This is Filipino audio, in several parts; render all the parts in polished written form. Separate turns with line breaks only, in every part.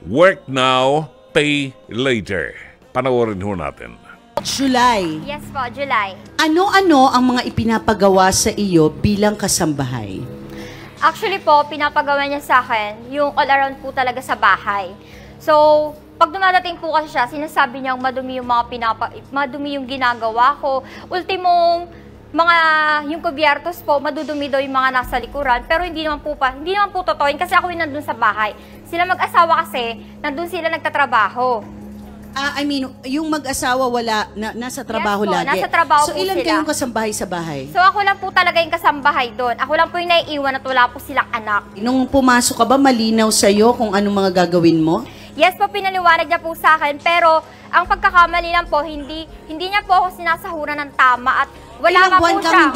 Work now, pay later. Panoorin ho natin.
July,
Yes po, July.
ano-ano ang mga ipinapagawa sa iyo bilang kasambahay?
Actually po, pinapagawa niya sa akin yung all around po talaga sa bahay. So, pag dumadating po kasi siya, sinasabi niya madumi yung madumi yung ginagawa ko. Ultimong yung kubyertos po, madudumi daw yung mga nasa likuran. Pero hindi naman po totoo yun kasi ako yung nandun sa bahay. Sila mag-asawa kasi, nandun sila nagtatrabaho.
Yung mag-asawa nasa trabaho
Yes po,
lagi.
nasa trabaho
so,
po
ilan
sila.
kayong kasambahay sa bahay?
So, ako lang po talaga yung kasambahay doon. Ako lang po yung naiiwan at wala po silang anak.
Nung pumasok ka ba, malinaw sa'yo kung anong mga gagawin mo?
Yes po, pinaliwanag niya po sa akin, pero ang pagkakamali lang po, hindi niya po ako sinasahuran ng tama at wala pa po siya.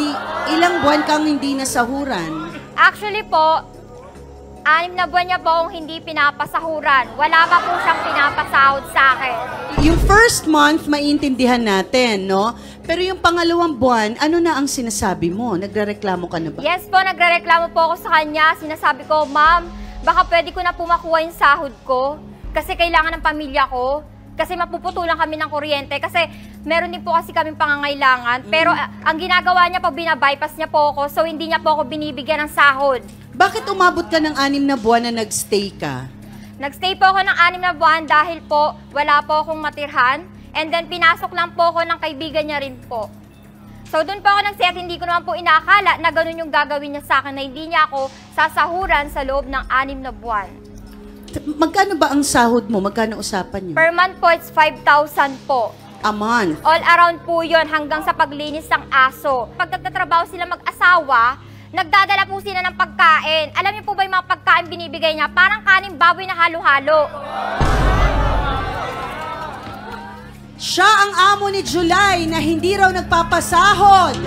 Ilang buwan kang hindi nasahuran?
Actually po, 6 na buwan niya po akong hindi pinapasahuran. Wala pa po siyang pinapasahod sa akin.
Yung first month, maintindihan natin, no? Pero yung pangalawang buwan, ano na ang sinasabi mo? Nagrereklamo ka na ba?
Yes po, nagrereklamo po ako sa kanya. Sinasabi ko, ma'am, baka pwede ko na po makuha yung sahod ko. Kasi kailangan ng pamilya ko. Kasi mapuputulan kami ng kuryente. Kasi meron din po kasi kaming pangangailangan. Pero ang ginagawa niya po, binabypass niya po ako. So hindi niya po ako binibigyan ng sahod.
Bakit umabot ka ng 6 na buwan na nagstay ka?
Nagstay po ako ng 6 na buwan dahil po wala po akong matirhan. And then pinasok lang po ako ng kaibigan niya rin po. So doon po ako nag-set, hindi ko naman po inaakala na ganun yung gagawin niya sa akin na hindi niya ako sasahuran sa loob ng 6 na buwan.
Magkano ba ang sahod mo? Magkano usapan niyo?
Per month po, it's 5,000 po.
A month?
All around po yun hanggang sa paglinis ng aso. Pag nagtatrabaho sila mag-asawa, nagdadala po sila ng pagkain. Alam niyo po ba yung mga pagkain binibigay niya? Parang kanin baboy na halo-halo.
Siya ang amo ni July na hindi raw nagpapasahod.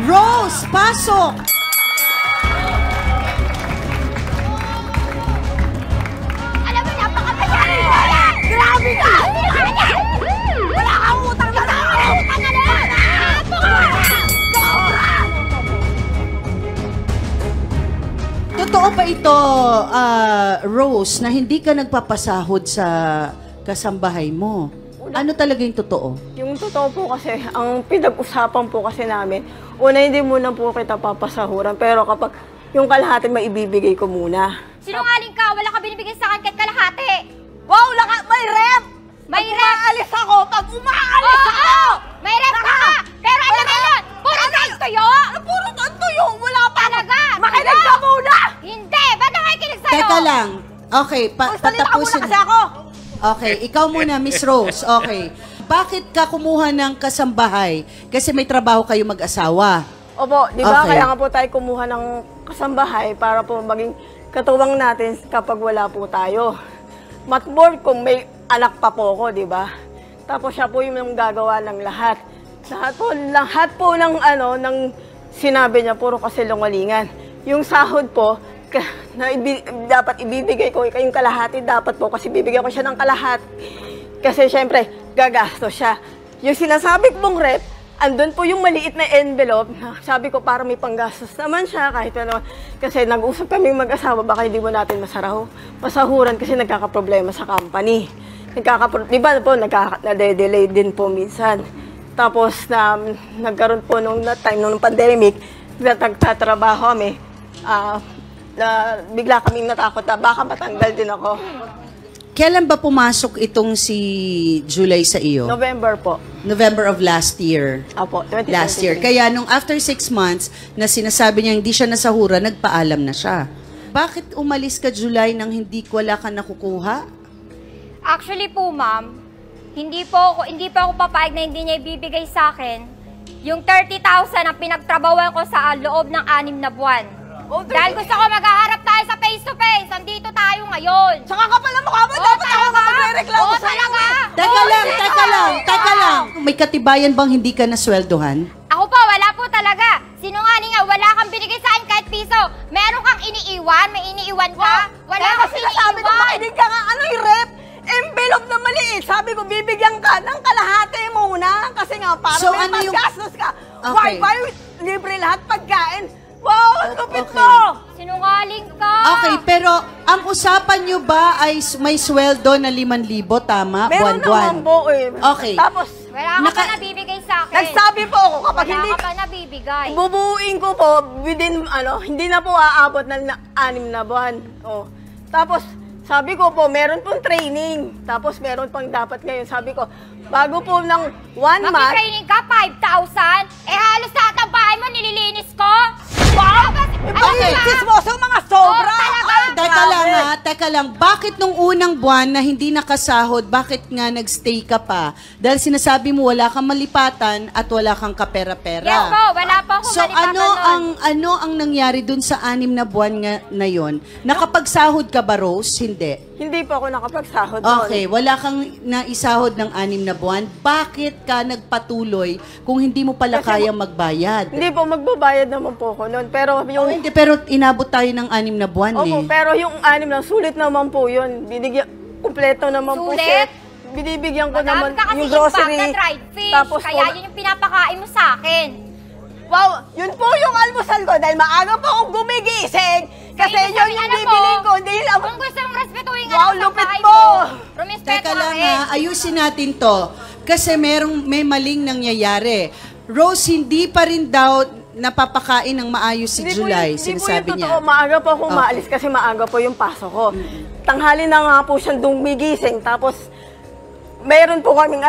Rose, pasok!
Alam mo, napakapagyarin mo yan! Grabe ka! Wala kang utang na lang! Wala utang na lang!
Totoo ba ito, Rose, na hindi ka nagpapasahod sa kasambahay mo? Ano talaga yung totoo?
Yung totoo po kasi, ang pinag-usapan po kasi namin, una hindi muna po kita papasahuran, pero kapag yung kalahati maibibigay ko muna.
Sinungaling ka! Wala ka binibigay sa akin kahit kalahati!
Wow! May rep!
May
Pag
rep!
umaalis ako! Pag umaalis ako!
Oo! May rep ka! Pero ano na yun? Puro sa'yo tuyo!
Puro tuyo! Wala pa!
Talaga!
Makinig ka muna!
Hindi! Ba't nakikinig sa'yo?
Teka lang. Okay,
Salita ka muna
patapusin.
kasi ako!
Okay, ikaw muna, Miss Rose. Okay. Bakit ka kumuha ng kasambahay? Kasi may trabaho kayo mag-asawa.
Opo, di ba?
Okay.
Kaya nga po tayo kumuha ng kasambahay para po maging katuwang natin kapag wala po tayo. Matmore kung may anak pa po ako, di ba? Tapos siya po yung gagawa ng lahat. Lahat po ng sinabi niya, puro kasi lungalingan. Yung sahod po, dapat ibibigay ko yung kalahati, dapat po kasi bibigyan ko siya ng kalahati. Kasi syempre, gagastos siya. Yung sinasabi kong rep, andun po yung maliit na envelope. Sabi ko, para may panggastos naman siya, kahit ano. Kasi nag-usap kami mag-asawa, baka hindi mo natin masahuran kasi nagkakaproblema sa company. Di ba po, nade-delay din po minsan. Tapos, nagkaroon po nung pandemic, nagtatrabaho kami, bigla kaming natakot na baka matanggal din ako.
Kailan ba pumasok itong si July sa iyo?
November po.
November of last year.
Apo, 2023.
Last year. Kaya nung after 6 months na sinasabi niya hindi siya nasahura, nagpaalam na siya. Bakit umalis ka July nang wala ka nakukuha?
Actually po, ma'am, hindi pa ako papayag na hindi niya ibibigay sa akin yung 30,000 na pinagtrabawan ko sa loob ng 6 na buwan. Dahil gusto ko maghaharap tayo sa face-to-face. Andito tayo ngayon.
Saka ka pala mukha mo, dapat ako magre-reklamo
Oo,
sa'yo.
talaga.
Teka lang. May katibayan bang hindi ka nasweldohan?
Ako po, wala po talaga. Sinungaling nga, wala kang binigay sa akin kahit piso. Meron kang iniiwan? May iniiwan ka? Wala kang
Sabi ko, makinig ka nga, ano yung rep? Envelope na maliit. Sabi ko, bibigyan ka ng kalahati muna. Kasi nga, para
So,
may
ano yung-
paggastos ka.
Okay.
Wi-Fi, libre lahat, pagkain. Wow, ang lupit
Okay.
mo!
Sinungaling ka!
Okay, pero ang usapan nyo ba ay may sweldo na 5,000, tama?
Meron
Buwan-buwan.
naman po eh.
Okay.
Tapos,
Wala ka
Naka-
pa nabibigay sa akin.
nagsabi po ako kapag
Wala
hindi
ka pa nabibigay.
bubuuin ko po within hindi na po aabot ng 6 na buwan. Oh. Tapos sabi ko po meron pong training. Tapos meron pang dapat ngayon. Sabi ko bago po ng 1 month.
Mag-training ka, 5,000? Eh halos lahat ng bahay mo nililinis ko? Wow!
Okay.
Chismoso mga sobra!
Oh, talaga?
Teka lang ha, teka lang. Bakit nung unang buwan na hindi nakasahod, bakit nga nagstay ka pa? Dahil sinasabi mo wala kang malipatan at wala kang kapera-pera.
Yes po, wala po akong
So
malipatan
ano ang nangyari dun sa 6 na buwan nga na yon? Nakapagsahod ka ba, Rose? Hindi.
Hindi po ako nakapagsahod doon.
Okay, wala kang naisahod ng 6 na buwan. Bakit ka nagpatuloy kung hindi mo pala
Kasi
kayang magbayad?
Hindi po, magbabayad naman po ako noon. Pero
Oh,
yung...
hindi, pero inabot tayo ng 6 na buwan
Opo,
eh.
pero yung 6 na, sulit naman po yun. Binigyan, kumpleto naman po
Sulit?
siya. Binibigyan ko naman
Madami ka kasi
yung grocery.
yung bag na dried fish.
Tapos
Kaya
po,
yun yung pinapakain mo sa akin.
wow, yun po yung almusal ko dahil maaga po akong gumigising. Kasi
Kaya
yun
sabi,
yung
alam mo,
bibiling ko. Hindi lang.
Kung gusto mong respetuhin
Wow,
ang
lupit
bahay
mo!
Rumispeto
Teka
ka
lang
rin.
ha, ayusin natin to. Kasi may maling nangyayari. Rose, hindi pa rin daw napapakain ng maayos si July, sinasabi
hindi po
niya.
yun totoo. Maaga po akong
Okay.
maalis kasi maaga po yung pasok ko. Tanghali na nga po siyang dumigising. Tapos, mayroon po kaming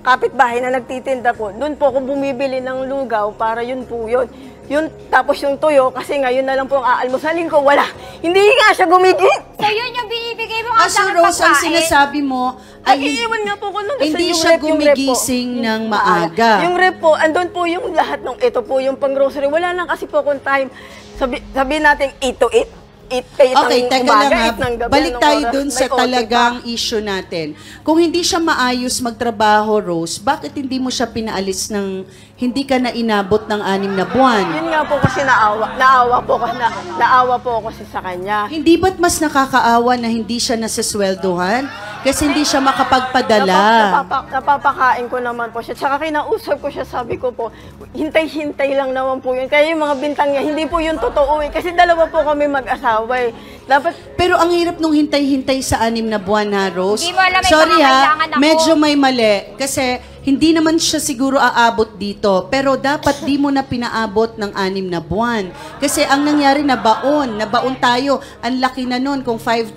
kapitbahay na nagtitinda po. Doon po ako bumibili ng lugaw para yun po yun. Tapos yung tuyo, kasi ngayon na lang po ang aalmusalin ko, wala. Hindi nga siya gumiging.
So yun yung binibigay mo nga
So
sa akin
Rose, ang
pagkain.
sinasabi mo ay
Nag-iiwan nga po ko nun.
hindi
Yung
siya
rep, yung rep po.
gumigising ng maaga.
Yung rep po, andun po yung lahat ng ito po, yung pang grocery. Wala lang kasi po akong time. Sabi natin 8 to 8. 8
Okay, teka lang ha. Balik tayo dun sa
talagang
talagang issue natin. Kung hindi siya maayos magtrabaho, Rose, bakit hindi mo siya pinaalis ng hindi ka na inabot ng 6 na buwan?
Yun nga po kasi naawa po ako kasi sa kanya.
Hindi ba't mas nakakaawa na hindi siya nasasweldohan? Kasi hindi siya makapagpadala.
Napapakain ko naman po siya. Tsaka kinausap ko siya, sabi ko po, hintay-hintay lang naman po yun. Kaya yung mga bintang niya, hindi po yun totoo eh. Kasi dalawa po kami mag-asawa eh. Dapat,
Pero ang hirap nung hintay-hintay sa 6 na buwan, ha, Rose?
Hindi mo alam, may
Sorry ha,
pangangailangan ako.
medyo may mali. Kasi hindi naman siya siguro aabot dito. Pero dapat di mo na pinaabot ng 6 na buwan. Kasi ang nangyari, nabaon tayo. Ang laki na nun kung 5,000,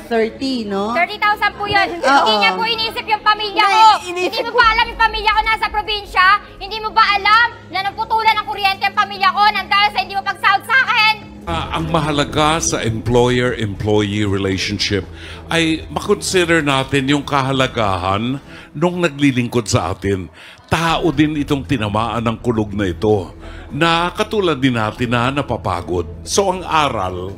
30, no?
30,000 po yun.
Oo.
Hindi niya po inisip yung pamilya
Hindi,
ko.
inisip
Hindi mo
ko.
ba alam yung pamilya ko nasa probinsya? Hindi mo ba alam na naputulan ng kuryente ang pamilya ko nang dahil sa hindi mo pagsahod sa akin?
Ang mahalaga sa employer-employee relationship ay makonsider natin yung kahalagahan nung naglilingkod sa atin. Tao din itong tinamaan ng kulog na ito na katulad din natin na napapagod. So ang aral,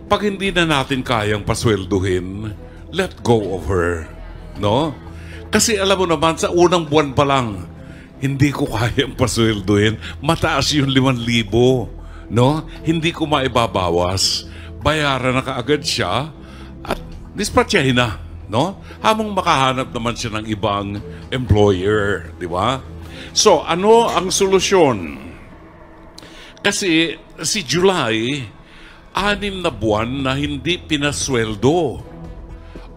pag hindi na natin kayang paswelduhin, let go of her. No? Kasi alam mo naman, sa unang buwan pa lang, hindi ko kayang paswelduhin. Mataas yung 5,000. No? Hindi ko maibabawas. Bayaran na kaagad siya at dispatchahin na. No? Hamong makahanap naman siya ng ibang employer. Di ba? So, ano ang solusyon? Kasi si July, 6 na buwan na hindi pinasweldo.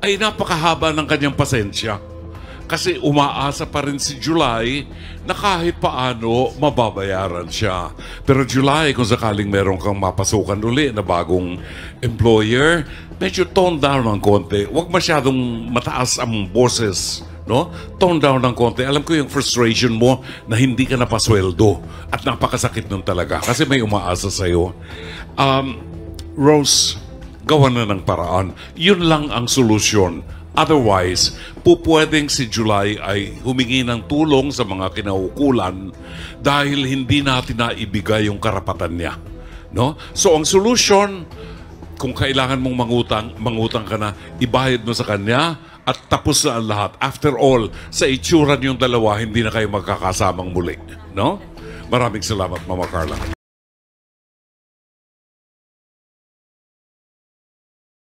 Ay napakahaba ng kanyang pasensya. Kasi umaasa pa rin si July na kahit paano mababayaran siya. Pero July, kung sakaling meron kang mapasukan uli na bagong employer, medyo tone down ng konti. Huwag masyadong mataas ang boses. No? Tone down ng konti. Alam ko yung frustration mo na hindi ka napasweldo. At napakasakit nun talaga kasi may umaasa sa'yo. Rose, gawa na ng paraan. Yun lang ang solusyon. Otherwise, pupwedeng si July ay humingi ng tulong sa mga kinaukulan dahil hindi natin naibigay yung karapatan niya. No? So, ang solution, kung kailangan mong mangutang ka na, ibayad mo sa kanya at tapos na ang lahat. After all, sa itsura niyong dalawa, hindi na kayo magkakasamang muli. No? Maraming salamat, Mama Carla.